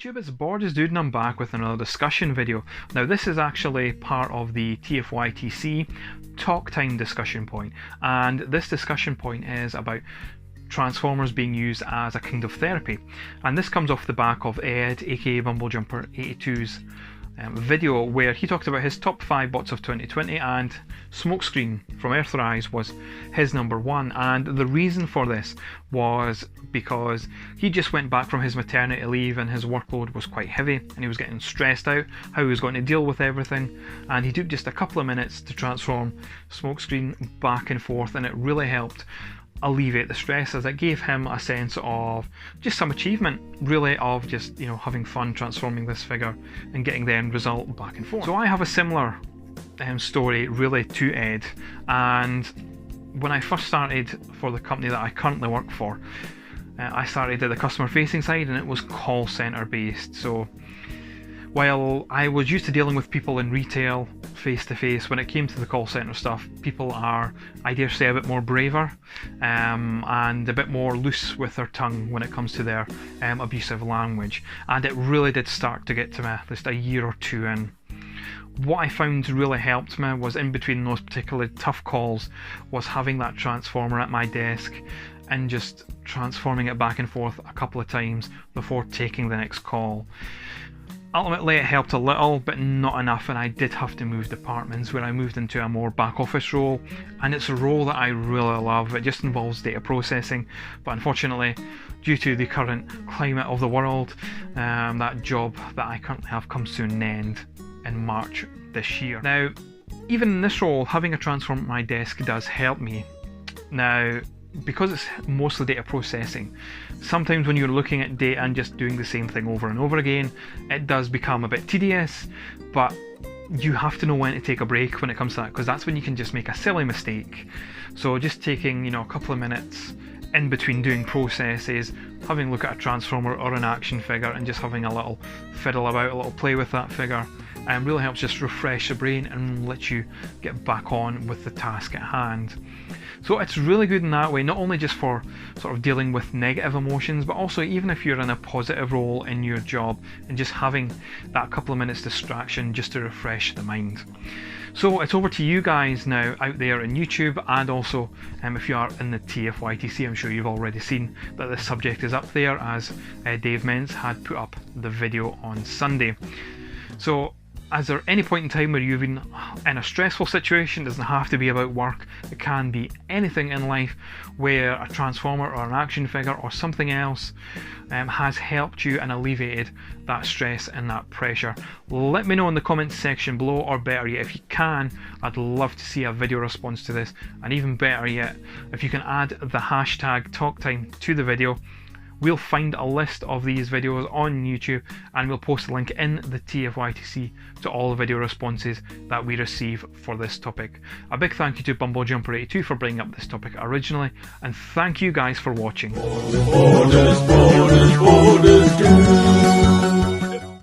YouTube, it's Borders Dude and I'm back with another discussion video. Now this is actually part of the TFYTC Talk Time discussion point, and this discussion point is about Transformers being used as a kind of therapy, and this comes off the back of Ed aka Bumblejumper 82's video where he talked about his top 5 bots of 2020, and Smokescreen from Earthrise was his number 1. And the reason for this was because he just went back from his maternity leave and his workload was quite heavy and he was getting stressed out how he was going to deal with everything, and he took just a couple of minutes to transform Smokescreen back and forth, and it really helped alleviate the stress, as it gave him a sense of just some achievement, really, of just, you know, having fun transforming this figure and getting the end result back and forth. So I have a similar story really to Ed, and when I first started for the company that I currently work for, I started at the customer facing side and it was call center based. So while I was used to dealing with people in retail face to face, when it came to the call center stuff, people are, I dare say, a bit more braver and a bit more loose with their tongue when it comes to their abusive language, and it really did start to get to me just a year or two in. What I found really helped me was, in between those particularly tough calls, was having that transformer at my desk and just transforming it back and forth a couple of times before taking the next call. Ultimately it helped a little, but not enough, and I did have to move departments, where I moved into a more back office role, and it's a role that I really love. It just involves data processing, but unfortunately, due to the current climate of the world, that job that I currently have comes to an end in March this year. Now, even in this role, having a transform at my desk does help me. Now, because it's mostly data processing, sometimes when you're looking at data and just doing the same thing over and over again, it does become a bit tedious, but you have to know when to take a break when it comes to that, because that's when you can just make a silly mistake. So just taking, you know, a couple of minutes in between doing processes, having a look at a transformer or an action figure and just having a little fiddle about, a little play with that figure, really helps just refresh the brain and let you get back on with the task at hand. So it's really good in that way, not only just for sort of dealing with negative emotions, but also even if you're in a positive role in your job and just having that couple of minutes distraction just to refresh the mind. So it's over to you guys now out there in YouTube, and also if you are in the TFYTC, I'm sure you've already seen that this subject is up there, as Dave Mentz had put up the video on Sunday. So, is there any point in time where you've been in a stressful situation? It doesn't have to be about work, it can be anything in life, where a transformer or an action figure or something else has helped you and alleviated that stress and that pressure? Let me know in the comments section below, or better yet, if you can, I'd love to see a video response to this, and even better yet, if you can add the hashtag TalkTime to the video. We'll find a list of these videos on YouTube and we'll post a link in the TFYTC to all the video responses that we receive for this topic. A big thank you to Bumblejumper82 for bringing up this topic originally, and thank you guys for watching. Borders, borders, borders,